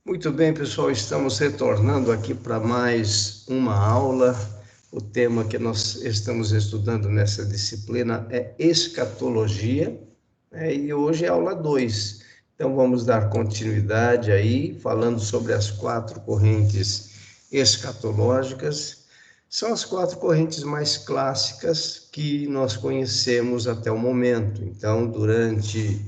Muito bem, pessoal, estamos retornando aqui para mais uma aula. O tema que nós estamos estudando nessa disciplina é escatologia, e hoje é aula 2. Então, vamos dar continuidade aí, falando sobre as 4 correntes escatológicas. São as 4 correntes mais clássicas que nós conhecemos até o momento. Então, durante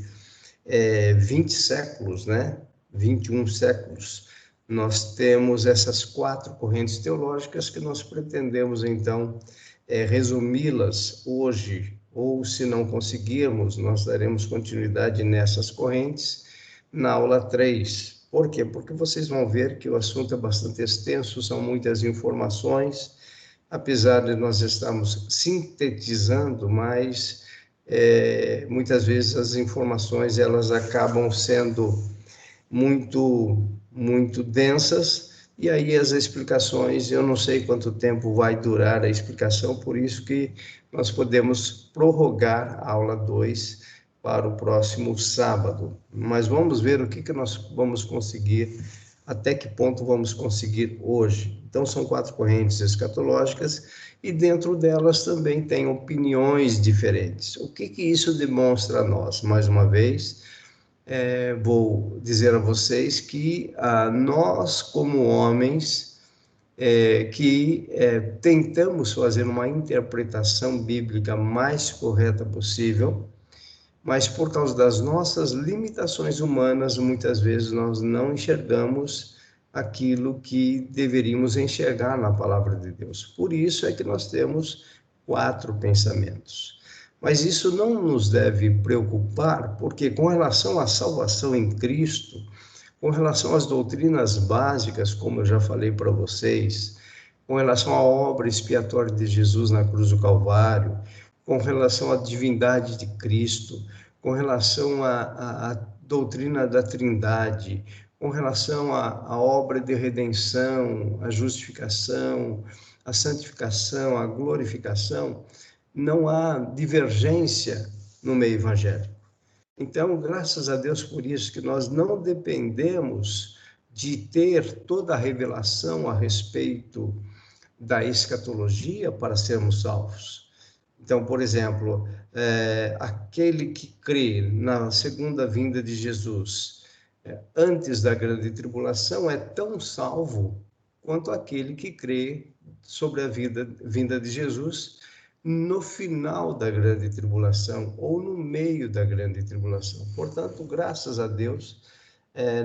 20 séculos, né? 21 séculos, nós temos essas 4 correntes teológicas que nós pretendemos, então, resumi-las hoje, ou se não conseguirmos, nós daremos continuidade nessas correntes na aula 3. Por quê? Porque vocês vão ver que o assunto é bastante extenso, são muitas informações, apesar de nós estarmos sintetizando, mas muitas vezes as informações elas acabam sendo muito densas, e aí as explicações, eu não sei quanto tempo vai durar a explicação, por isso que nós podemos prorrogar a aula 2 para o próximo sábado. Mas vamos ver o que nós vamos conseguir, até que ponto vamos conseguir hoje. Então, são 4 correntes escatológicas, e dentro delas também tem opiniões diferentes. O que isso demonstra a nós? Mais uma vez, vou dizer a vocês que nós, como homens, que tentamos fazer uma interpretação bíblica mais correta possível, mas por causa das nossas limitações humanas, muitas vezes nós não enxergamos aquilo que deveríamos enxergar na palavra de Deus. Por isso é que nós temos 4 pensamentos. Mas isso não nos deve preocupar, porque com relação à salvação em Cristo, com relação às doutrinas básicas, como eu já falei para vocês, com relação à obra expiatória de Jesus na cruz do Calvário, com relação à divindade de Cristo, com relação à doutrina da Trindade, com relação à obra de redenção, à justificação, à santificação, à glorificação, não há divergência no meio evangélico. Então, graças a Deus por isso, que nós não dependemos de ter toda a revelação a respeito da escatologia para sermos salvos. Então, por exemplo, aquele que crê na segunda vinda de Jesus antes da grande tribulação é tão salvo quanto aquele que crê sobre a vinda de Jesus no final da grande tribulação ou no meio da grande tribulação. Portanto, graças a Deus,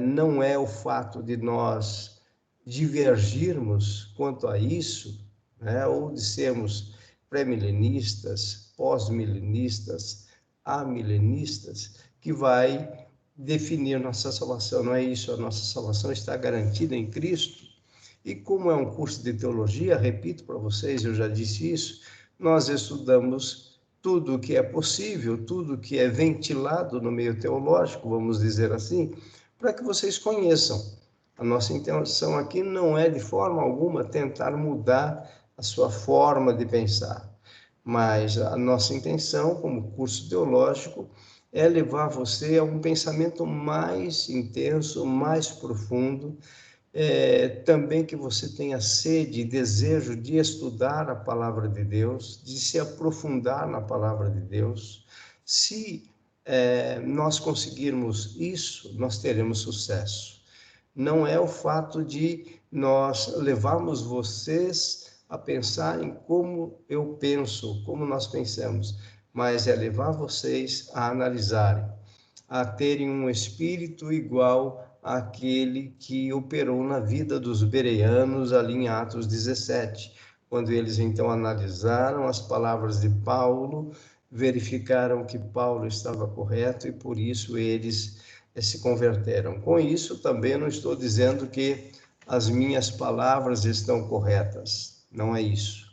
não é o fato de nós divergirmos quanto a isso, né, ou de sermos pré-milenistas, pós-milenistas, amilenistas, que vai definir nossa salvação. Não é isso, a nossa salvação está garantida em Cristo. E como é um curso de teologia, repito para vocês, eu já disse isso, nós estudamos tudo o que é possível, tudo que é ventilado no meio teológico, vamos dizer assim, para que vocês conheçam. A nossa intenção aqui não é de forma alguma tentar mudar a sua forma de pensar, mas a nossa intenção como curso teológico é levar você a um pensamento mais intenso, mais profundo, também que você tenha sede e desejo de estudar a palavra de Deus, de se aprofundar na palavra de Deus. Se nós conseguirmos isso, nós teremos sucesso. Não é o fato de nós levarmos vocês a pensarem como eu penso, como nós pensamos, mas é levar vocês a analisarem, a terem um espírito igual àquele que operou na vida dos bereanos ali em Atos 17, quando eles então analisaram as palavras de Paulo, verificaram que Paulo estava correto e por isso eles se converteram. Com isso também não estou dizendo que as minhas palavras estão corretas, não é isso.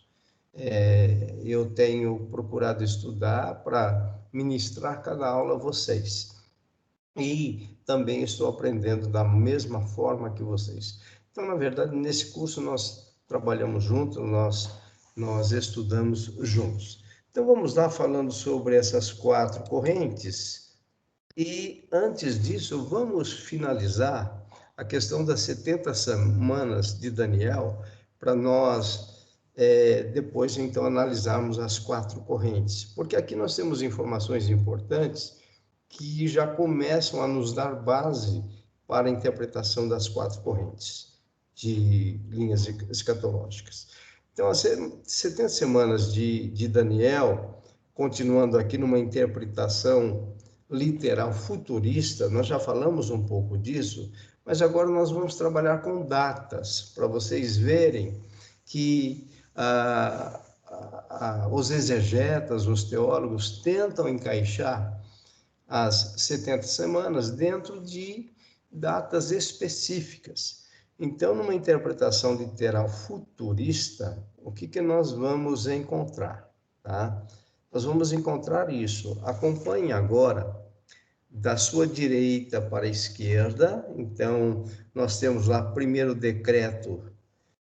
Eu tenho procurado estudar para ministrar cada aula a vocês. E também estou aprendendo da mesma forma que vocês. Então, na verdade, nesse curso nós trabalhamos juntos, nós estudamos juntos. Então, vamos lá falando sobre essas 4 correntes. E antes disso, vamos finalizar a questão das 70 semanas de Daniel, para nós depois, então, analisarmos as 4 correntes. Porque aqui nós temos informações importantes que já começam a nos dar base para a interpretação das 4 correntes de linhas escatológicas. Então, as 70 semanas de Daniel, continuando aqui numa interpretação literal futurista, nós já falamos um pouco disso, mas agora nós vamos trabalhar com datas, para vocês verem que os exegetas, os teólogos, tentam encaixar as 70 semanas dentro de datas específicas. Então, numa interpretação literal futurista, o que nós vamos encontrar? Tá? Nós vamos encontrar isso. Acompanhe agora da sua direita para a esquerda. Então, nós temos lá primeiro decreto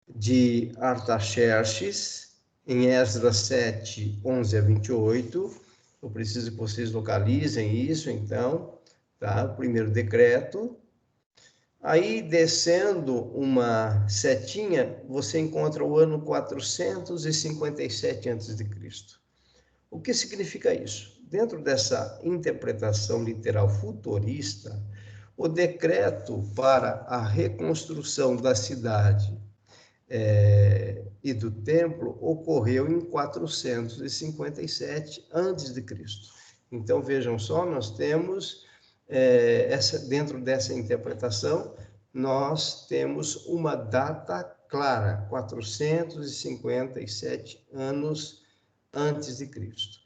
de Artaxerxes, em Esdras 7, 11 a 28. Eu preciso que vocês localizem isso, então, tá? O primeiro decreto. Aí, descendo uma setinha, você encontra o ano 457 a.C. O que significa isso? Dentro dessa interpretação literal futurista, o decreto para a reconstrução da cidade e do templo ocorreu em 457 a.C. Então, vejam só, nós temos, dentro dessa interpretação, nós temos uma data clara, 457 anos antes de Cristo.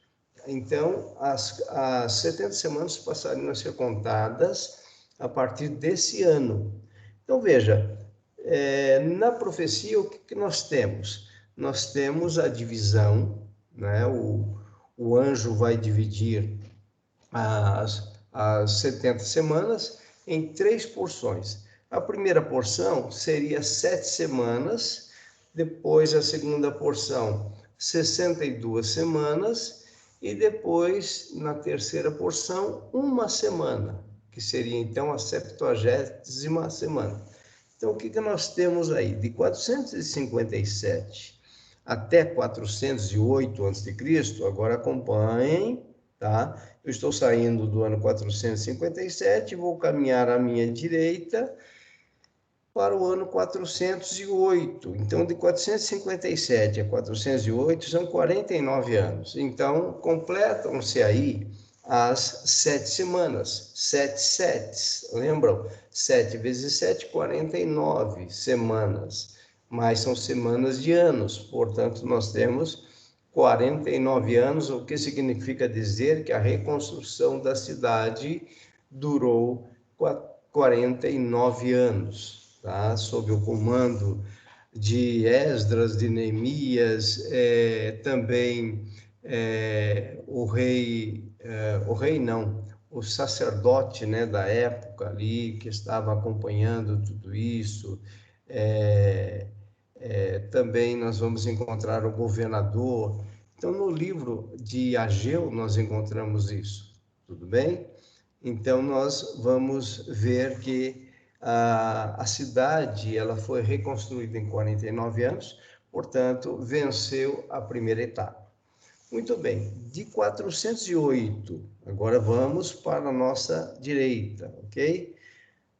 Então, as 70 semanas passariam a ser contadas a partir desse ano. Então, veja, na profecia, o que nós temos? Nós temos a divisão, né? O anjo vai dividir as 70 semanas em 3 porções. A primeira porção seria 7 semanas, depois a segunda porção, 62 semanas, e depois, na terceira porção, 1 semana, que seria então a 70ª semana. Então, o que nós temos aí? De 457 até 408 a.C., agora acompanhem, tá? Eu estou saindo do ano 457, vou caminhar à minha direita para o ano 408. Então, de 457 a 408 são 49 anos. Então, completam-se aí as 7 semanas, 7 setes, lembram? 7 vezes 7, 49 semanas, mas são semanas de anos, portanto, nós temos 49 anos, o que significa dizer que a reconstrução da cidade durou 49 anos, tá? Sob o comando de Esdras, de Neemias, também o sacerdote, né, da época ali, que estava acompanhando tudo isso. Também nós vamos encontrar o governador. Então, no livro de Ageu, nós encontramos isso, tudo bem? Então, nós vamos ver que a cidade ela foi reconstruída em 49 anos, portanto, venceu a primeira etapa. Muito bem, de 408, agora vamos para a nossa direita, ok?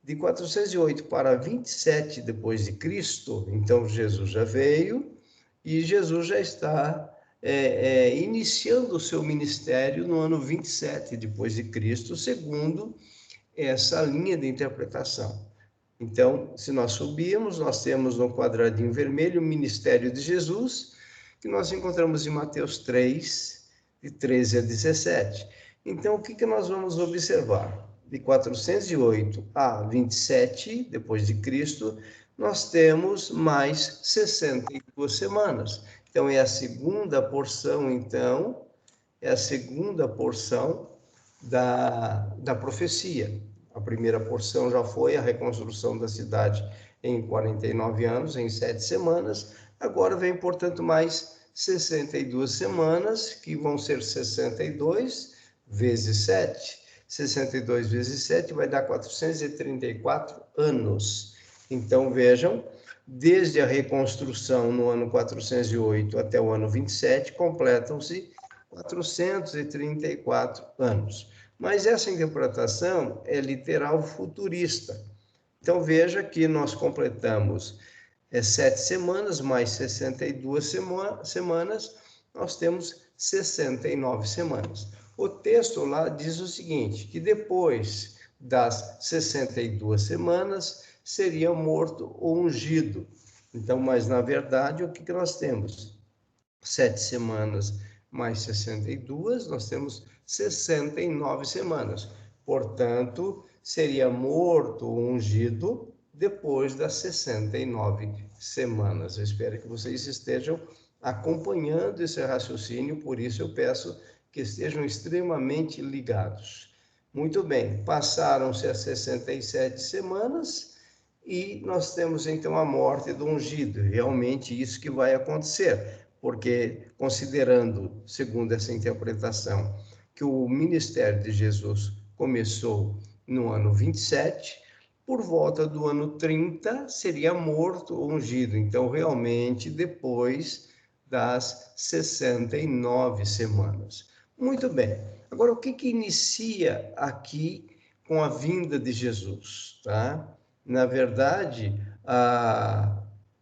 De 408 para 27 depois de Cristo, então Jesus já veio e Jesus já está iniciando o seu ministério no ano 27 depois de Cristo, segundo essa linha de interpretação. Então, se nós subirmos, nós temos no quadradinho vermelho o ministério de Jesus, que nós encontramos em Mateus 3, de 13 a 17. Então, o que nós vamos observar? De 408 a 27 depois de Cristo, nós temos mais 62 semanas. Então, é a segunda porção, da profecia. A primeira porção já foi a reconstrução da cidade em 49 anos, em 7 semanas. Agora vem, portanto, mais 62 semanas, que vão ser 62 vezes 7, 62 vezes 7 vai dar 434 anos. Então, vejam, desde a reconstrução no ano 408 até o ano 27, completam-se 434 anos. Mas essa interpretação é literal futurista. Então, veja que nós completamos 7 semanas, mais 62 semanas, nós temos 69 semanas. O texto lá diz o seguinte, que depois das 62 semanas, seria morto ou ungido. Então, mas na verdade, o que nós temos? 7 semanas mais 62, nós temos 69 semanas. Portanto, seria morto ou ungido depois das 69 semanas. Eu espero que vocês estejam acompanhando esse raciocínio, por isso eu peço que estejam extremamente ligados. Muito bem, passaram-se as 67 semanas e nós temos então a morte do ungido. Realmente isso que vai acontecer, porque considerando, segundo essa interpretação, que o ministério de Jesus começou no ano 27, por volta do ano 30 seria morto ou ungido. Então, realmente, depois das 69 semanas. Muito bem. Agora, o que inicia aqui com a vinda de Jesus, tá? Na verdade,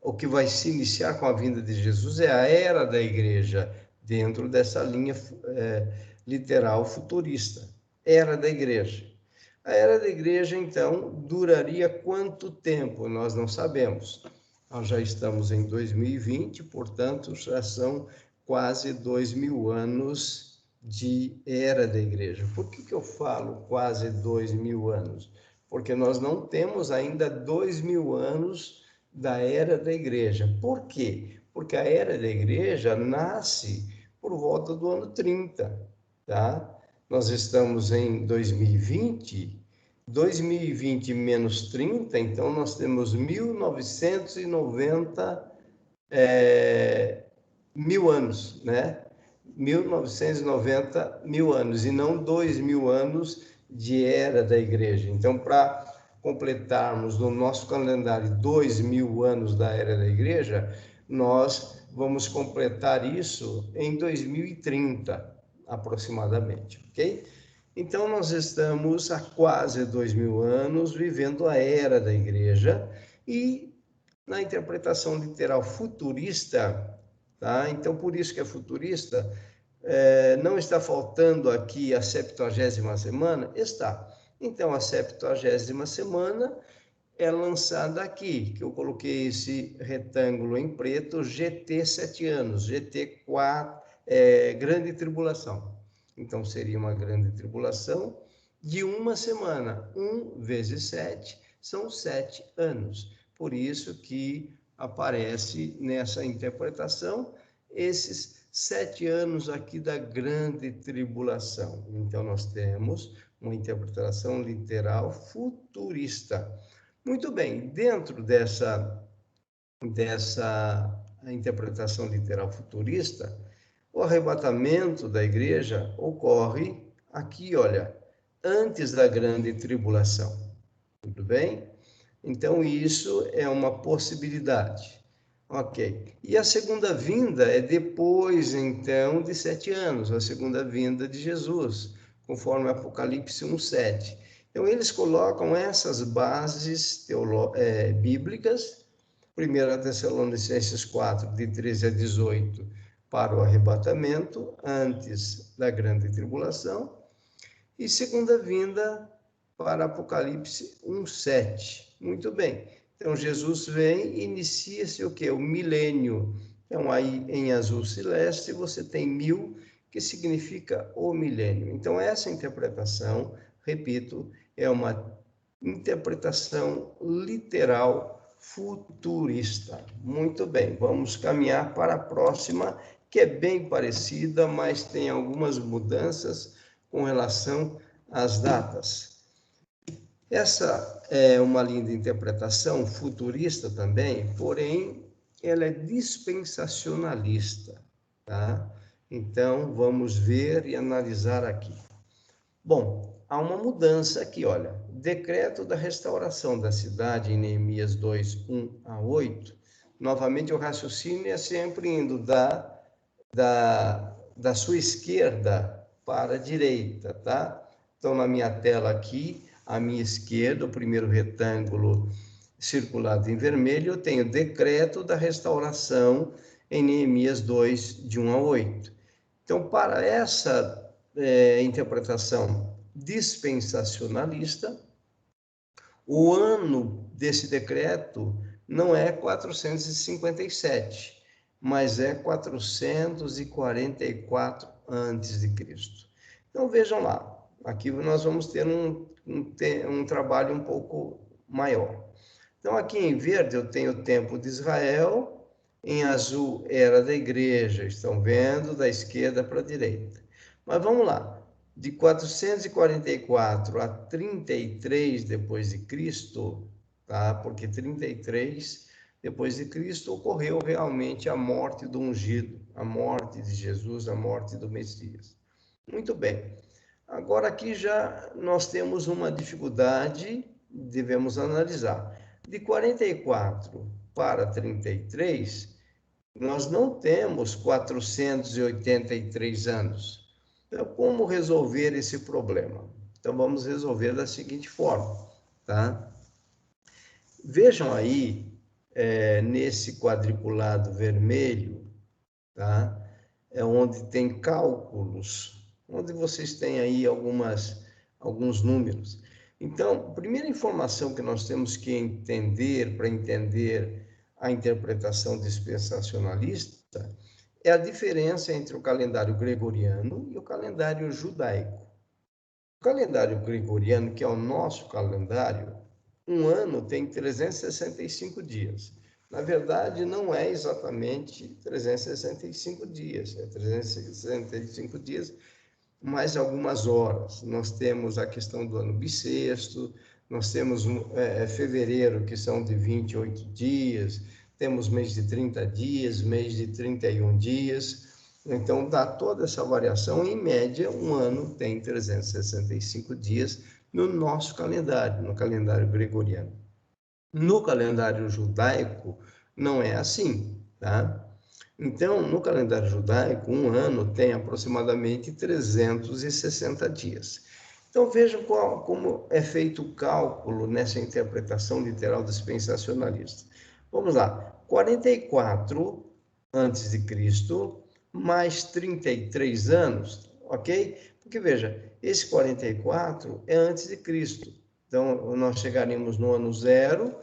o que vai se iniciar com a vinda de Jesus é a era da igreja, dentro dessa linha literal futurista. Era da igreja. A era da igreja, então, duraria quanto tempo? Nós não sabemos. Nós já estamos em 2020, portanto, já são quase 2000 anos de era da igreja. Por que eu falo quase 2000 anos? Porque nós não temos ainda 2000 anos da era da igreja. Por quê? Porque a era da igreja nasce por volta do ano 30, tá? Nós estamos em 2020 menos 30, então nós temos 1990 mil anos, né? 1990 mil anos, e não 2000 anos de era da igreja. Então, para completarmos no nosso calendário 2000 anos da era da igreja, nós vamos completar isso em 2030, aproximadamente, ok? Então, nós estamos há quase 2000 anos vivendo a era da igreja e na interpretação literal futurista, tá? Então, por isso que é futurista, não está faltando aqui a 70ª semana? Está. Então, a 70ª semana é lançada aqui, que eu coloquei esse retângulo em preto, GT 7 anos, GT 4, grande tribulação. Então, seria uma grande tribulação de uma semana. 1 vezes 7 são 7 anos. Por isso que aparece nessa interpretação esses 7 anos aqui da grande tribulação. Então, nós temos uma interpretação literal futurista. Muito bem, dentro dessa interpretação literal futurista, o arrebatamento da igreja ocorre aqui, olha, antes da grande tribulação. Tudo bem? Então, isso é uma possibilidade. Ok. E a segunda vinda é depois, então, de 7 anos, a segunda vinda de Jesus, conforme Apocalipse 1:7. Então, eles colocam essas bases bíblicas, 1 Tessalonicenses 4, de 13 a 18, para o arrebatamento, antes da grande tribulação, e segunda vinda para Apocalipse 1:7. Muito bem. Então, Jesus vem e inicia-se o quê? O milênio. Então, aí em azul celeste, você tem 1000, que significa o milênio. Então, essa interpretação, repito, é uma interpretação literal futurista. Muito bem, vamos caminhar para a próxima, que é bem parecida, mas tem algumas mudanças com relação às datas. Essa é uma linda interpretação futurista também, porém, ela é dispensacionalista, tá? Então, vamos ver e analisar aqui. Bom, há uma mudança aqui, olha. Decreto da restauração da cidade em Neemias 2, 1 a 8. Novamente, o raciocínio é sempre indo da sua esquerda para a direita, tá? Então, na minha tela aqui, à minha esquerda, o primeiro retângulo circulado em vermelho, eu tenho decreto da restauração em Neemias 2, de 1 a 8. Então, para essa interpretação dispensacionalista, o ano desse decreto não é 457, mas é 444 a.C. Então, vejam lá, aqui nós vamos ter um trabalho um pouco maior. Então, aqui em verde eu tenho o tempo de Israel, em azul era da igreja, estão vendo, da esquerda para a direita. Mas vamos lá, de 444 a 33 depois de Cristo, tá? Porque 33 depois de Cristo ocorreu realmente a morte do ungido, a morte de Jesus, a morte do Messias. Muito bem. Agora aqui já nós temos uma dificuldade, devemos analisar. De 44 para 33, nós não temos 483 anos. Então, como resolver esse problema? Então, vamos resolver da seguinte forma, tá? Vejam aí, nesse quadriculado vermelho, tá? É onde tem cálculos, onde vocês têm aí alguns números. Então, a primeira informação que nós temos que entender para entender a interpretação dispensacionalista é a diferença entre o calendário gregoriano e o calendário judaico. O calendário gregoriano, que é o nosso calendário, um ano tem 365 dias. Na verdade, não é exatamente 365 dias, é 365 dias mais algumas horas. Nós temos a questão do ano bissexto, nós temos fevereiro, que são de 28 dias, temos mês de 30 dias, mês de 31 dias. Então, dá toda essa variação. Em média, um ano tem 365 dias no nosso calendário, no calendário gregoriano. No calendário judaico, não é assim, tá? Então, no calendário judaico, um ano tem aproximadamente 360 dias. Então, vejam como é feito o cálculo nessa interpretação literal dispensacionalista. Vamos lá, 44 antes de Cristo, mais 33 anos, ok? Porque, veja, esse 44 é antes de Cristo. Então, nós chegaríamos no ano zero,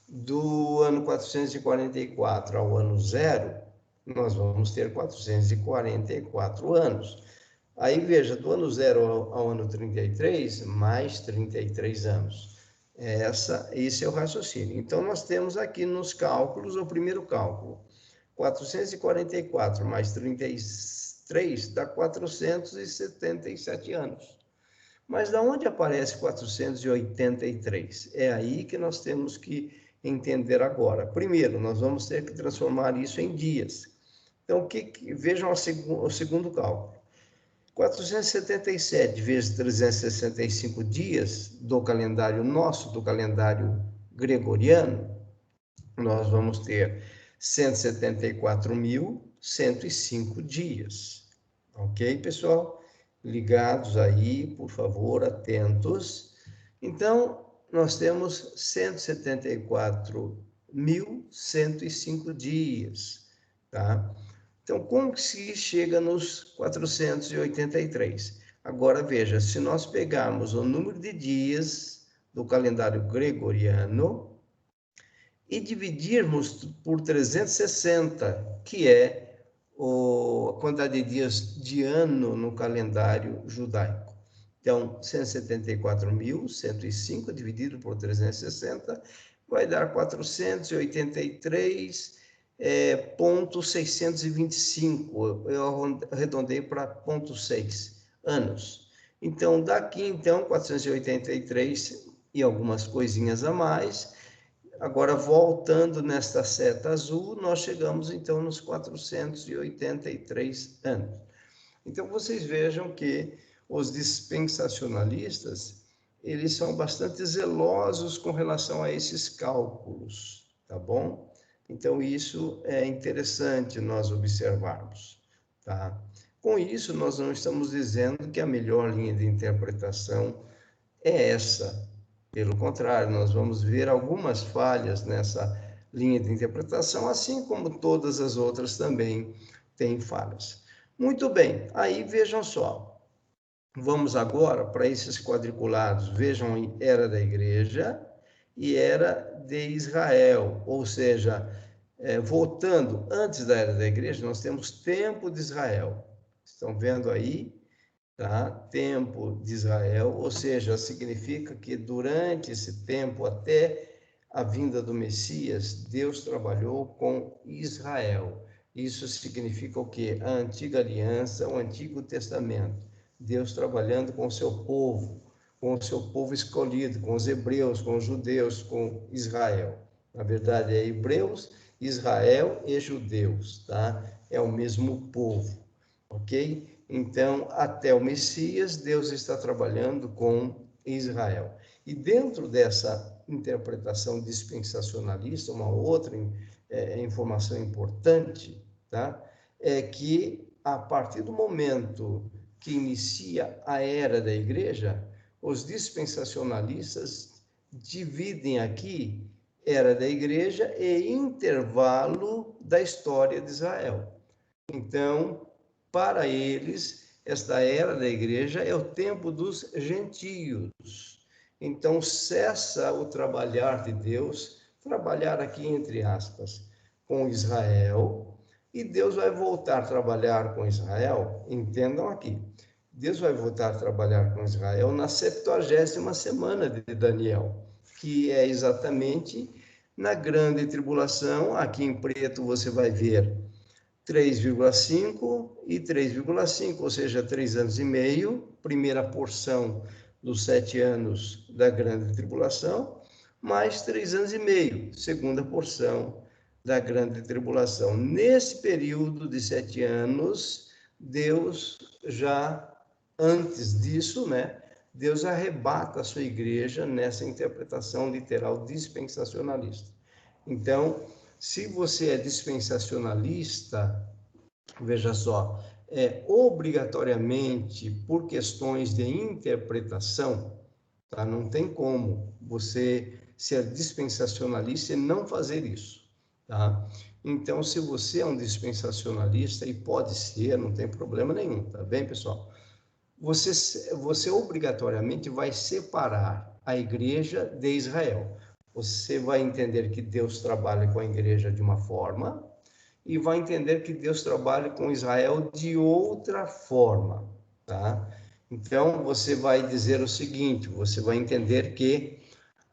do ano 444 ao ano zero, nós vamos ter 444 anos. Aí, veja, do ano zero ao ano 33, mais 33 anos. Esse é o raciocínio. Então, nós temos aqui nos cálculos, o primeiro cálculo, 444 mais 33 dá 477 anos. Mas da onde aparece 483? É aí que nós temos que entender agora. Primeiro, nós vamos ter que transformar isso em dias. Então, vejam o segundo cálculo. 477 vezes 365 dias do calendário nosso, do calendário gregoriano, nós vamos ter 174.105 dias. Ok, pessoal? Ligados aí, por favor, atentos. Então, nós temos 174.105 dias, tá? Então, como que se chega nos 483? Agora, veja, se nós pegarmos o número de dias do calendário gregoriano e dividirmos por 360, que é a quantidade de dias de ano no calendário judaico. Então, 174.105 dividido por 360 vai dar 483,625. Eu arredondei para 0,6 anos. Então, daqui, então, 483 e algumas coisinhas a mais. Agora, voltando nesta seta azul, nós chegamos, então, nos 483 anos. Então, vocês vejam que os dispensacionalistas, eles são bastante zelosos com relação a esses cálculos, tá bom? Então, isso é interessante nós observarmos, tá? Com isso, nós não estamos dizendo que a melhor linha de interpretação é essa. Pelo contrário, nós vamos ver algumas falhas nessa linha de interpretação, assim como todas as outras também têm falhas. Muito bem, aí vejam só. Vamos agora para esses quadriculados. Vejam, era da igreja e era de Israel, ou seja, voltando antes da era da igreja, nós temos tempo de Israel. Estão vendo aí? Tá? Tempo de Israel, ou seja, significa que durante esse tempo, até a vinda do Messias, Deus trabalhou com Israel. Isso significa o quê? A antiga aliança, o Antigo Testamento. Deus trabalhando com o seu povo escolhido, com os hebreus, com os judeus, com Israel. Na verdade, é hebreus, Israel e judeus, tá? É o mesmo povo, ok? Então, até o Messias, Deus está trabalhando com Israel. E dentro dessa interpretação dispensacionalista, uma outra informação importante, tá? É que a partir do momento que inicia a era da igreja, os dispensacionalistas dividem aqui era da igreja e intervalo da história de Israel. Então, para eles, esta era da igreja é o tempo dos gentios. Então, cessa o trabalhar de Deus, trabalhar aqui entre aspas, com Israel, e Deus vai voltar a trabalhar com Israel, entendam aqui, Deus vai voltar a trabalhar com Israel na 70ª semana de Daniel, que é exatamente na grande tribulação. Aqui em preto você vai ver 3,5 e 3,5, ou seja, 3 anos e meio, primeira porção dos 7 anos da grande tribulação, mais 3 anos e meio, segunda porção da grande tribulação. Nesse período de 7 anos, Deus já, antes disso, né, Deus arrebata a sua igreja nessa interpretação literal dispensacionalista. Então, se você é dispensacionalista, veja só, obrigatoriamente por questões de interpretação, tá? Não tem como você ser dispensacionalista e não fazer isso, tá? Então, se você é um dispensacionalista, e pode ser, não tem problema nenhum, tá bem, pessoal? Você obrigatoriamente vai separar a igreja de Israel. Você vai entender que Deus trabalha com a igreja de uma forma e vai entender que Deus trabalha com Israel de outra forma, tá? Então, você vai dizer o seguinte, você vai entender que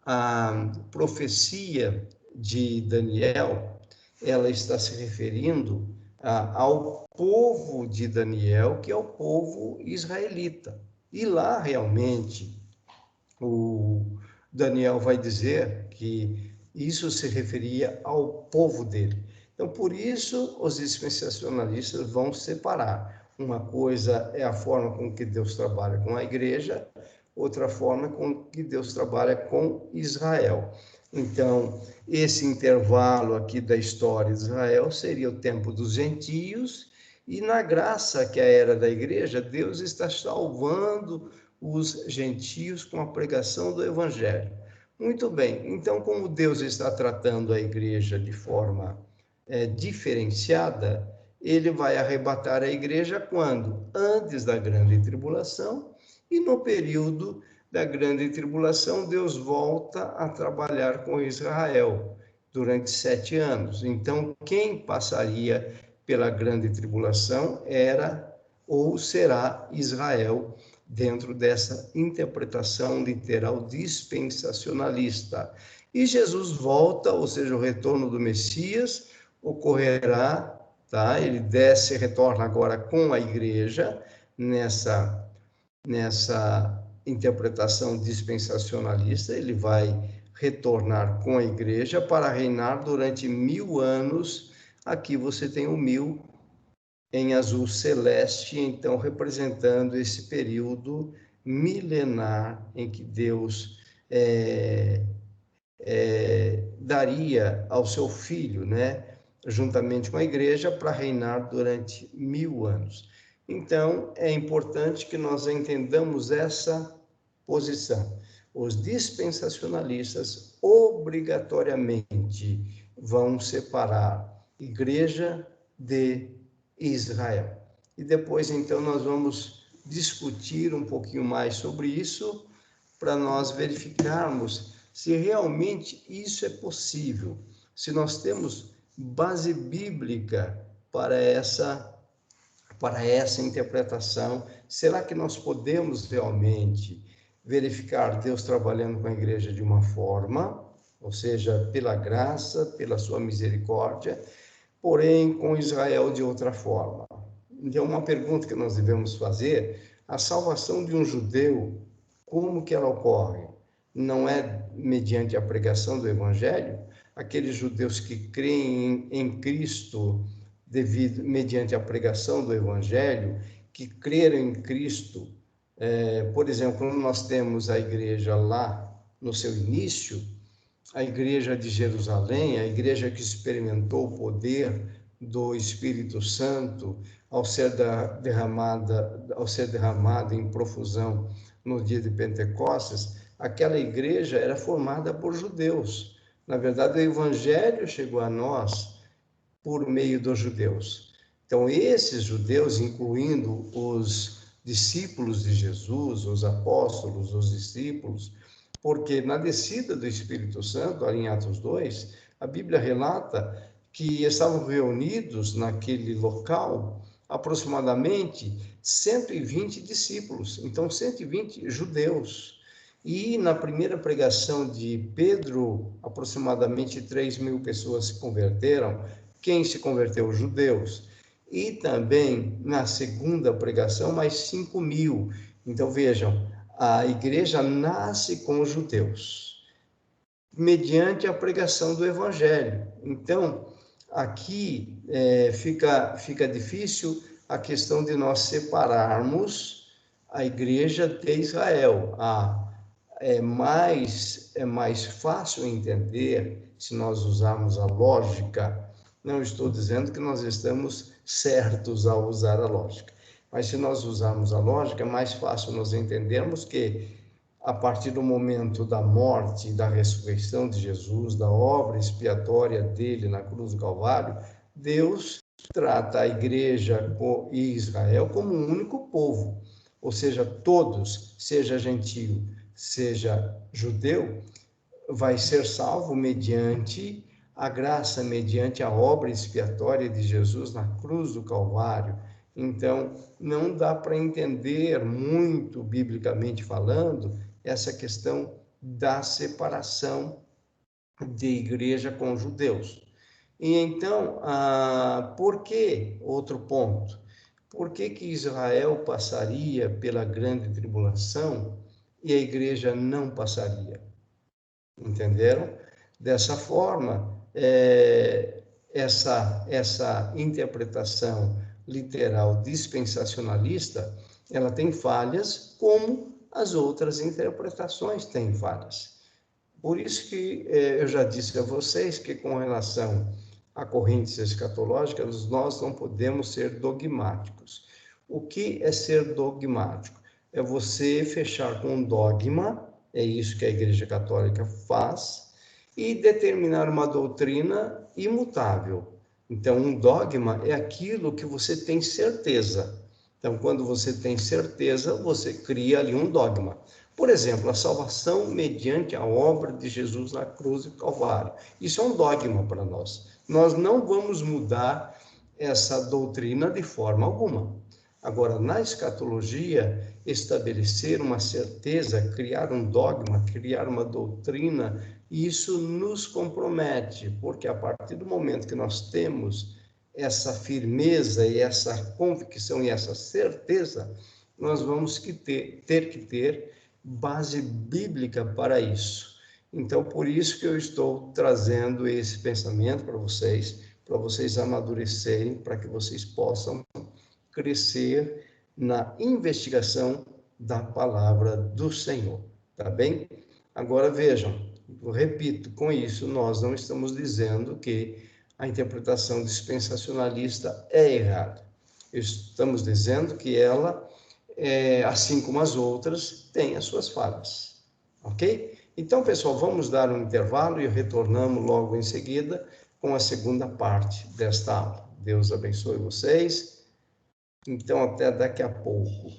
a profecia de Daniel, ela está se referindo ao povo de Daniel, que é o povo israelita. E lá, realmente, o Daniel vai dizer que isso se referia ao povo dele. Então, por isso, os dispensacionalistas vão separar. Uma coisa é a forma com que Deus trabalha com a igreja, outra forma com que Deus trabalha com Israel. Então, esse intervalo aqui da história de Israel seria o tempo dos gentios, e na graça que é a era da igreja, Deus está salvando os gentios com a pregação do evangelho. Muito bem, então, como Deus está tratando a igreja de forma diferenciada, ele vai arrebatar a igreja quando? Antes da grande tribulação, e no período da grande tribulação, Deus volta a trabalhar com Israel durante 7 anos. Então, quem passaria pela grande tribulação era ou será Israel, dentro dessa interpretação literal dispensacionalista. E Jesus volta, ou seja, o retorno do Messias ocorrerá, tá? Ele desce e retorna agora com a igreja nessa interpretação dispensacionalista. Ele vai retornar com a igreja para reinar durante 1000 anos. Aqui você tem o 1000 em azul celeste, então representando esse período milenar em que Deus daria ao seu filho, né, juntamente com a igreja, para reinar durante 1000 anos. Então, é importante que nós entendamos essa posição. Os dispensacionalistas obrigatoriamente vão separar igreja de Israel. E depois, então, nós vamos discutir um pouquinho mais sobre isso, para nós verificarmos se realmente isso é possível, se nós temos base bíblica para essa interpretação. Será que nós podemos realmente verificar Deus trabalhando com a igreja de uma forma, ou seja, pela graça, pela sua misericórdia, porém com Israel de outra forma? Então, uma pergunta que nós devemos fazer: a salvação de um judeu, como que ela ocorre? Não é mediante a pregação do evangelho? Aqueles judeus que creem em Cristo mediante a pregação do evangelho, que creram em Cristo, por exemplo, quando nós temos a igreja lá no seu início, a igreja de Jerusalém, a igreja que experimentou o poder do Espírito Santo ao ser derramada em profusão no dia de Pentecostes, aquela igreja era formada por judeus. Na verdade, o evangelho chegou a nós por meio dos judeus. Então, esses judeus, incluindo os discípulos de Jesus, os apóstolos, os discípulos, porque na descida do Espírito Santo, ali em Atos 2, a Bíblia relata que estavam reunidos naquele local aproximadamente 120 discípulos, então 120 judeus. E na primeira pregação de Pedro, aproximadamente 3.000 pessoas se converteram. Quem se converteu? Os judeus. E também na segunda pregação, mais 5.000. Então vejam, a igreja nasce com os judeus, mediante a pregação do evangelho. Então, aqui fica difícil a questão de nós separarmos a igreja de Israel. É mais fácil entender se nós usarmos a lógica. Não estou dizendo que nós estamos certos ao usar a lógica, mas se nós usarmos a lógica, é mais fácil nós entendermos que, a partir do momento da morte e da ressurreição de Jesus, da obra expiatória dele na cruz do Calvário, Deus trata a igreja e Israel como um único povo, ou seja, todos, seja gentio, seja judeu, vai ser salvo mediante a graça, mediante a obra expiatória de Jesus na cruz do Calvário. Então, não dá para entender muito, biblicamente falando, essa questão da separação de igreja com judeus. E então, por que, outro ponto, por que Israel passaria pela grande tribulação e a igreja não passaria? Entenderam? Dessa forma, essa interpretação literal dispensacionalista, ela tem falhas, como as outras interpretações têm falhas. Por isso que eu já disse a vocês que, com relação a correntes escatológicas, nós não podemos ser dogmáticos. O que é ser dogmático? É você fechar com um dogma, é isso que a Igreja Católica faz, e determinar uma doutrina imutável. Então, um dogma é aquilo que você tem certeza. Então, quando você tem certeza, você cria ali um dogma. Por exemplo, a salvação mediante a obra de Jesus na cruz do Calvário. Isso é um dogma para nós. Nós não vamos mudar essa doutrina de forma alguma. Agora, na escatologia, estabelecer uma certeza, criar um dogma, criar uma doutrina, isso nos compromete, porque a partir do momento que nós temos essa firmeza e essa convicção e essa certeza, nós vamos ter que ter base bíblica para isso. Então, por isso que eu estou trazendo esse pensamento para vocês para vocês amadurecerem, para que vocês possam crescer na investigação da palavra do Senhor, tá bem? Agora vejam, eu repito, com isso nós não estamos dizendo que a interpretação dispensacionalista é errada. Estamos dizendo que ela, assim como as outras, tem as suas falhas, ok? Então, pessoal, vamos dar um intervalo e retornamos logo em seguida com a segunda parte desta aula. Deus abençoe vocês. Então, até daqui a pouco.